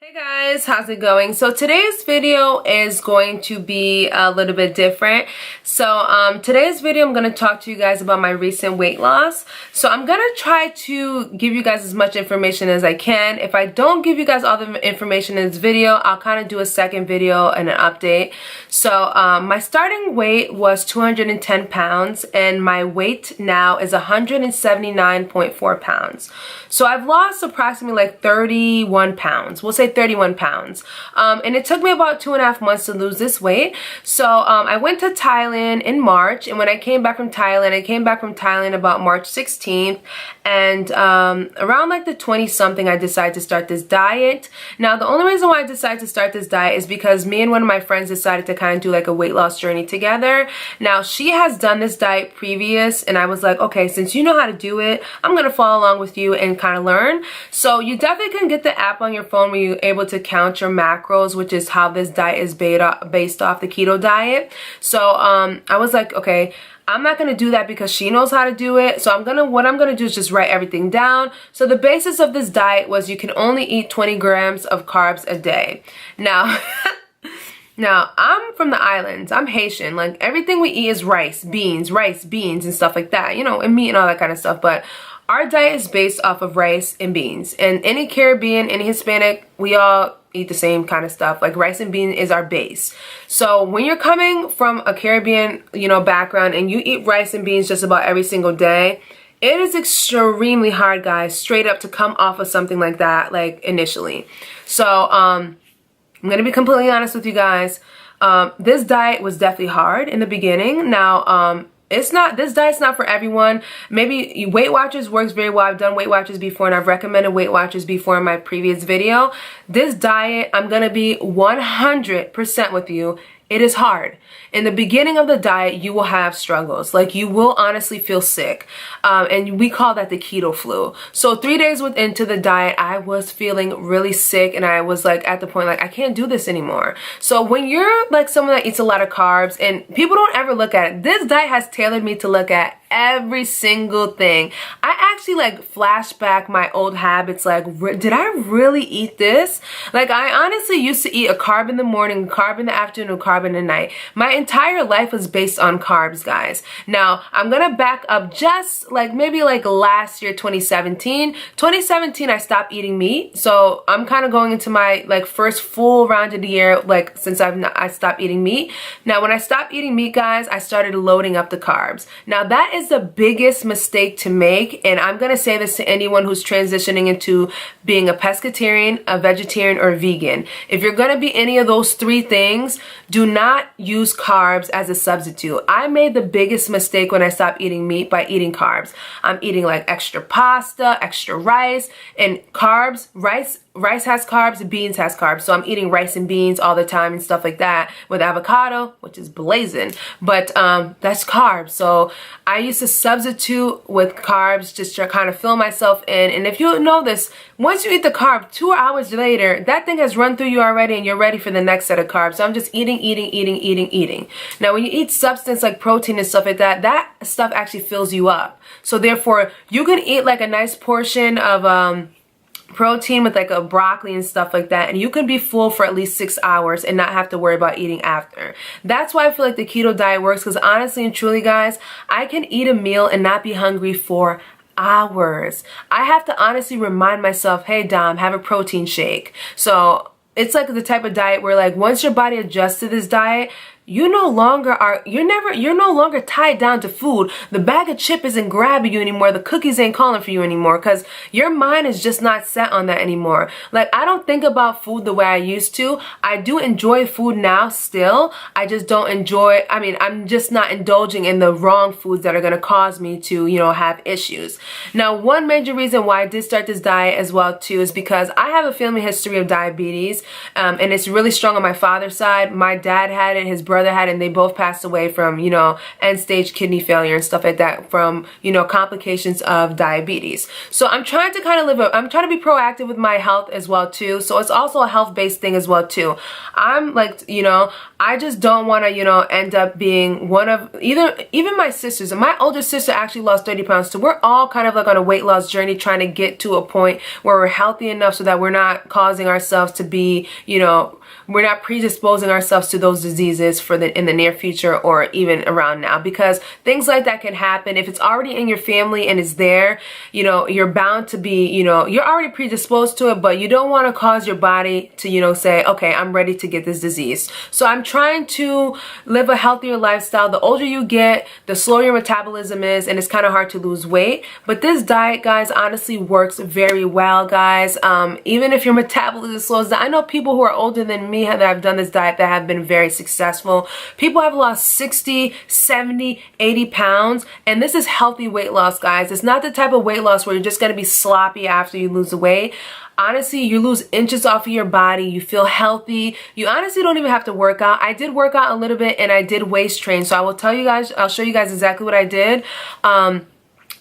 Hey guys, how's it going? So today's video is going to be a little bit different. So today's video I'm going to talk to you guys about my recent weight loss. So I'm going to try to give you guys as much information as I can. If I don't give you guys all the information in this video, I'll kind of do a second video and an update. So my starting weight was 210 pounds and my weight now is 179.4 pounds. So I've lost approximately like 31 pounds. We'll say 31 pounds. And it took me about 2.5 months to lose this weight. So I went to Thailand in March, and when I came back from Thailand, about March 16th, and around like the 20-something, I decided to start this diet. Now, the only reason why I decided to start this diet is because me and one of my friends decided to kind of do like a weight loss journey together. Now, she has done this diet previous, and I was like, okay, since you know how to do it, I'm gonna follow along with you and kind of learn. So you definitely can get the app on your phone where you're able to count your macros, which is how this diet is based off the keto diet. So I was like, okay, I'm not gonna do that because she knows how to do it. So what I'm gonna do is just write everything down. So the basis of this diet was you can only eat 20 grams of carbs a day. Now, now I'm from the islands. I'm Haitian. Like everything we eat is rice, beans, and stuff like that. You know, and meat and all that kind of stuff. But our diet is based off of rice and beans. And any Caribbean, any Hispanic, we all eat the same kind of stuff. Like rice and beans is our base. So when you're coming from a Caribbean, background and you eat rice and beans just about every single day, it is extremely hard, guys, straight up to come off of something like that, like initially. So I'm gonna be completely honest with you guys. This diet was definitely hard in the beginning. Now, this diet's not for everyone. Maybe Weight Watchers works very well. I've done Weight Watchers before and I've recommended Weight Watchers before in my previous video. This diet, I'm gonna be 100% with you. It is hard. In the beginning of the diet, you will have struggles. Like you will honestly feel sick. And we call that the keto flu. So 3 days into the diet, I was feeling really sick and I was like at the point like I can't do this anymore. So when you're like someone that eats a lot of carbs and people don't ever look at it, this diet has tailored me to look at every single thing. I actually like flashback my old habits, like did I really eat this? Like I honestly used to eat a carb in the morning, carb in the afternoon, carb in the night. My entire life was based on carbs, guys. Now I'm gonna back up just like maybe like last year, 2017 I stopped eating meat. So I'm kind of going into my like first full round of the year like since I stopped eating meat. Now when I stopped eating meat, guys, I started loading up the carbs. Now that is the biggest mistake to make, and I'm gonna say this to anyone who's transitioning into being a pescatarian, a vegetarian, or a vegan. If you're gonna be any of those three things, do not use carbs as a substitute. I made the biggest mistake when I stopped eating meat by eating carbs. I'm eating like extra pasta, extra rice, and carbs, rice has carbs, beans has carbs. So I'm eating rice and beans all the time and stuff like that with avocado, which is blazing. But that's carbs. So I used to substitute with carbs just to kind of fill myself in. And if you know this, once you eat the carb, 2 hours later, that thing has run through you already and you're ready for the next set of carbs. So I'm just eating. Now when you eat substance like protein and stuff like that, that stuff actually fills you up. So therefore, you can eat like a nice portion of protein with like a broccoli and stuff like that, and you can be full for at least 6 hours and not have to worry about eating after. That's why I feel like the keto diet works, because honestly and truly, guys, I can eat a meal and not be hungry for hours. I have to honestly remind myself, hey Dom, have a protein shake. So it's like the type of diet where like once your body adjusts to this diet, you're no longer tied down to food. The bag of chip isn't grabbing you anymore. The cookies ain't calling for you anymore, because your mind is just not set on that anymore. Like I don't think about food the way I used to. I do enjoy food now still. I just don't enjoy, I'm just not indulging in the wrong foods that are going to cause me to, have issues. Now, one major reason why I did start this diet as well too is because I have a family history of diabetes, and it's really strong on my father's side. My dad had it, his brother had, and they both passed away from, you know, end-stage kidney failure and stuff like that from, you know, complications of diabetes. So I'm trying to kind of I'm trying to be proactive with my health as well too. So it's also a health-based thing as well too. I'm like, you know, I just don't want to, you know, end up being one of even my sisters. And my older sister actually lost 30 pounds too. We're all kind of like on a weight loss journey, trying to get to a point where we're healthy enough so that we're not causing ourselves to be, you know, we're not predisposing ourselves to those diseases in the near future or even around now, because things like that can happen. If it's already in your family and it's there, you know, you're bound to be, you know, you're already predisposed to it, but you don't want to cause your body to, you know, say, okay, I'm ready to get this disease. So I'm trying to live a healthier lifestyle. The older you get, the slower your metabolism is, and it's kind of hard to lose weight. But this diet, guys, honestly works very well, guys. Even if your metabolism slows down, I know people who are older than me that have done this diet that have been very successful. People have lost 60, 70, 80 pounds, and this is healthy weight loss, guys. It's not the type of weight loss where you're just going to be sloppy after you lose the weight. Honestly, you lose inches off of your body. You feel healthy. You honestly don't even have to work out. I did work out a little bit, and I did waist train. So I will tell you guys, I'll show you guys exactly what I did.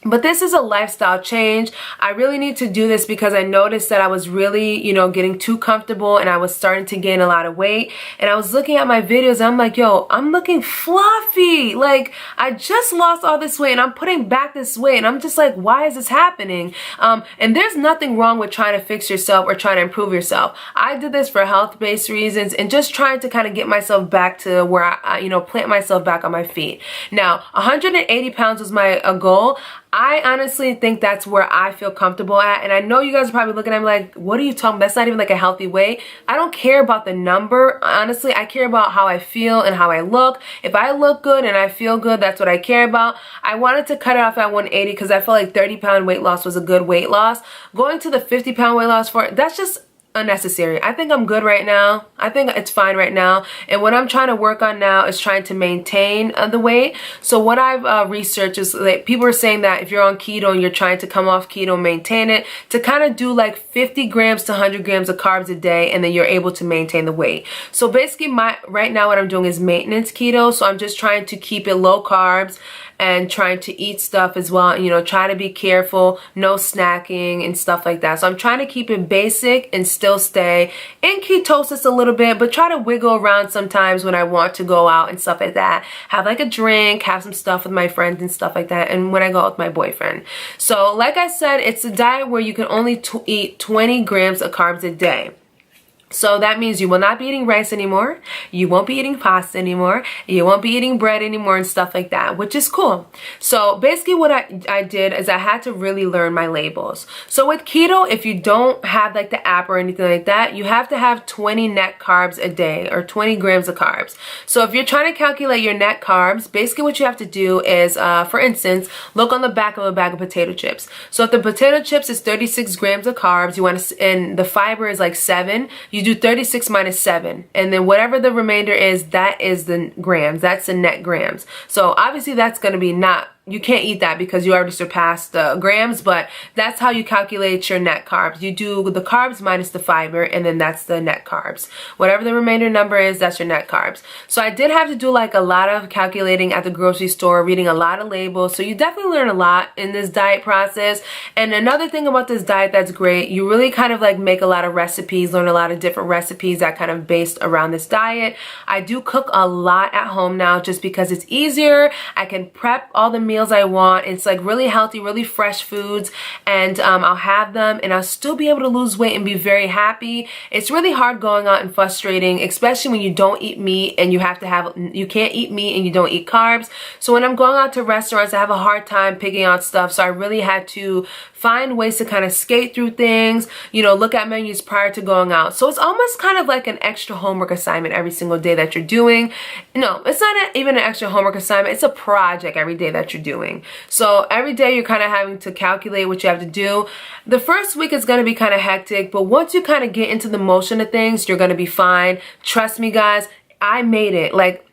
But this is a lifestyle change. I really need to do this because I noticed that I was really, you know, getting too comfortable, and I was starting to gain a lot of weight. And I was looking at my videos and I'm like, yo, I'm looking fluffy. Like, I just lost all this weight and I'm putting back this weight. And I'm just like, why is this happening? And there's nothing wrong with trying to fix yourself or trying to improve yourself. I did this for health-based reasons and just trying to kind of get myself back to where I, you know, plant myself back on my feet. Now, 180 pounds was my goal. I honestly think that's where I feel comfortable at. And I know you guys are probably looking at me like, what are you talking about? That's not even like a healthy weight. I don't care about the number. Honestly, I care about how I feel and how I look. If I look good and I feel good, that's what I care about. I wanted to cut it off at 180 because I felt like 30-pound weight loss was a good weight loss. Going to the 50-pound weight loss that's just unnecessary. I think I'm good right now. I think it's fine right now. And what I'm trying to work on now is trying to maintain the weight. So what I've researched is like people are saying that if you're on keto and you're trying to come off keto, maintain it, to kind of do like 50 grams to 100 grams of carbs a day, and then you're able to maintain the weight. So basically right now what I'm doing is maintenance keto. So I'm just trying to keep it low carbs and trying to eat stuff as well, you know, try to be careful, no snacking and stuff like that. So I'm trying to keep it basic and still stay in ketosis a little bit, but try to wiggle around sometimes when I want to go out and stuff like that. Have like a drink, have some stuff with my friends and stuff like that, and when I go out with my boyfriend. So like I said, it's a diet where you can only eat 20 grams of carbs a day. So that means you will not be eating rice anymore, you won't be eating pasta anymore, you won't be eating bread anymore and stuff like that, which is cool. So basically what I did is I had to really learn my labels. So with keto, if you don't have like the app or anything like that, you have to have 20 net carbs a day or 20 grams of carbs. So if you're trying to calculate your net carbs, basically what you have to do is, for instance, look on the back of a bag of potato chips. So if the potato chips is 36 grams of carbs, you want to, and the fiber is like 7, you do 36 minus 7, and then whatever the remainder is, that is the grams. That's the net grams. So obviously that's going to be not, you can't eat that because you already surpassed the grams, but that's how you calculate your net carbs. You do the carbs minus the fiber, and then that's the net carbs. Whatever the remainder number is, that's your net carbs. So I did have to do like a lot of calculating at the grocery store, reading a lot of labels. So you definitely learn a lot in this diet process. And another thing about this diet that's great, you really kind of like make a lot of recipes, learn a lot of different recipes that kind of based around this diet. I do cook a lot at home now just because it's easier. I can prep all the meals I want. It's like really healthy, really fresh foods, and I'll have them and I'll still be able to lose weight and be very happy. It's really hard going out and frustrating, especially when you don't eat meat and you can't eat meat and you don't eat carbs. So when I'm going out to restaurants, I have a hard time picking out stuff. So I really had to find ways to kind of skate through things, you know, look at menus prior to going out. So it's almost kind of like an extra homework assignment every single day that you're doing. No, it's not even an extra homework assignment. It's a project every day that you're doing. So every day you're kind of having to calculate what you have to do. The first week is going to be kind of hectic, but once you kind of get into the motion of things, you're going to be fine. Trust me, guys, I made it. Like,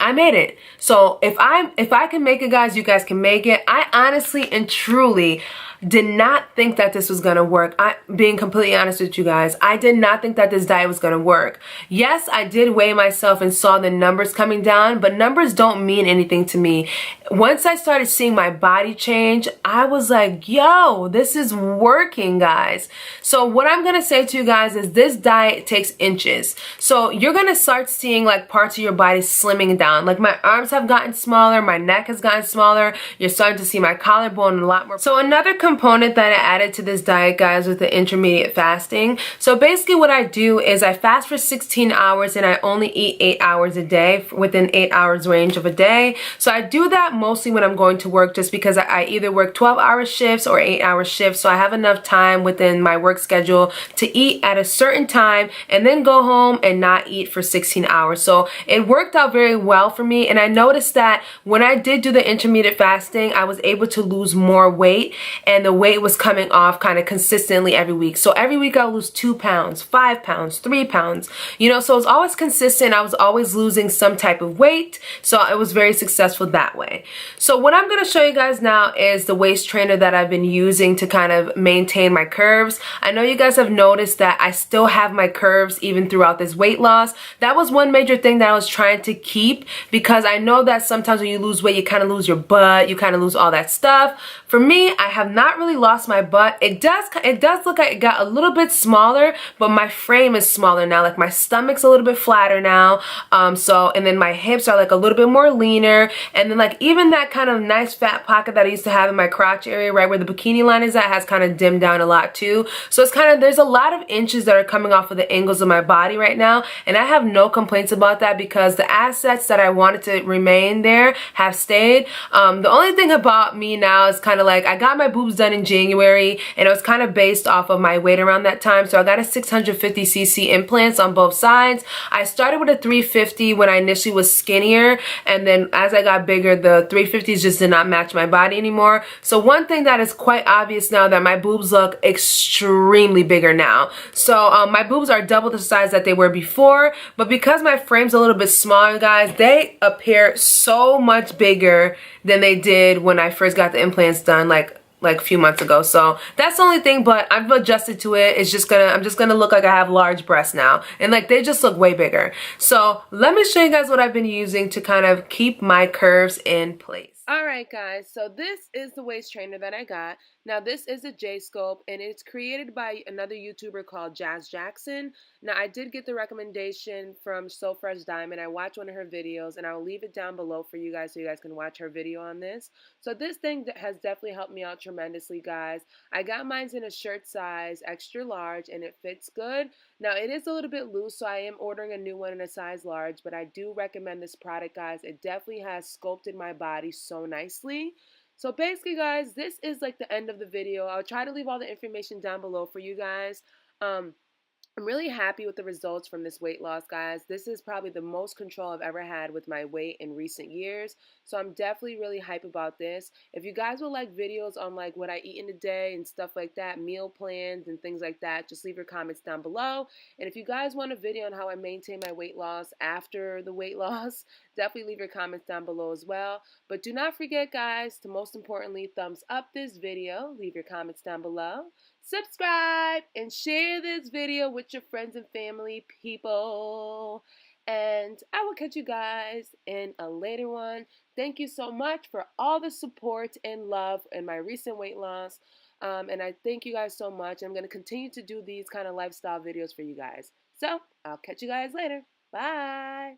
I made it. So if I can make it, guys, you guys can make it. I honestly and truly did not think that this was gonna work. Being completely honest with you guys, I did not think that this diet was gonna work. Yes, I did weigh myself and saw the numbers coming down, but numbers don't mean anything to me. Once I started seeing my body change, I was like, yo, this is working, guys. So what I'm gonna say to you guys is this diet takes inches. So you're gonna start seeing like parts of your body slimming down. Like my arms have gotten smaller, my neck has gotten smaller. You're starting to see my collarbone a lot more. So another component that I added to this diet, guys, with the intermediate fasting. So basically what I do is I fast for 16 hours and I only eat 8 hours a day, within 8 hours range of a day. So I do that mostly when I'm going to work, just because I either work 12-hour shifts or 8-hour shifts. So I have enough time within my work schedule to eat at a certain time and then go home and not eat for 16 hours. So it worked out very well for me. And I noticed that when I did do the intermediate fasting, I was able to lose more weight, and the weight was coming off kind of consistently every week. So every week I'll lose 2 pounds, 5 pounds, 3 pounds, you know, so it was always consistent. I was always losing some type of weight. So it was very successful that way. So what I'm going to show you guys now is the waist trainer that I've been using to kind of maintain my curves. I know you guys have noticed that I still have my curves even throughout this weight loss. That was one major thing that I was trying to keep, because I know that sometimes when you lose weight, you kind of lose your butt, you kind of lose all that stuff. For me, I have not really lost my butt. It does look like it got a little bit smaller, but my frame is smaller now. Like my stomach's a little bit flatter now. And then my hips are like a little bit more leaner. And then like even that kind of nice fat pocket that I used to have in my crotch area, right where the bikini line is at, has kind of dimmed down a lot too. So it's kind of, there's a lot of inches that are coming off of the angles of my body right now. And I have no complaints about that, because the assets that I wanted to remain there have stayed. The only thing about me now is kind of like, I got my boobs done in January, and it was kind of based off of my weight around that time. So I got a 650cc implants on both sides. I started with a 350 when I initially was skinnier, and then as I got bigger, the 350s just did not match my body anymore. So one thing that is quite obvious now, that my boobs look extremely bigger now. So my boobs are double the size that they were before, but because my frame's a little bit smaller, guys, they appear so much bigger than they did when I first got the implants done like a few months ago. So that's the only thing, but I've adjusted to it. I'm just gonna look like I have large breasts now, and like they just look way bigger. So let me show you guys what I've been using to kind of keep my curves in place. Alright guys, so this is the waist trainer that I got. Now this is a J-Scope, and it's created by another YouTuber called Jazz Jackson. Now I did get the recommendation from So Fresh Diamond. I watched one of her videos, and I'll leave it down below for you guys so you guys can watch her video on this. So this thing has definitely helped me out tremendously, guys. I got mine in a shirt size, extra large, and it fits good. Now it is a little bit loose, so I am ordering a new one in a size large, but I do recommend this product, guys. It definitely has sculpted my body so nicely. So basically, guys, this is like the end of the video. I'll try to leave all the information down below for you guys. I'm really happy with the results from this weight loss, guys. This is probably the most control I've ever had with my weight in recent years. So I'm definitely really hype about this. If you guys would like videos on like what I eat in a day and stuff like that, meal plans and things like that, just leave your comments down below. And if you guys want a video on how I maintain my weight loss after the weight loss, definitely leave your comments down below as well. But do not forget, guys, to most importantly, thumbs up this video, leave your comments down below, subscribe, and share this video with your friends and family, people. And I will catch you guys in a later one. Thank you so much for all the support and love in my recent weight loss. And I thank you guys so much. I'm going to continue to do these kind of lifestyle videos for you guys. So I'll catch you guys later. Bye.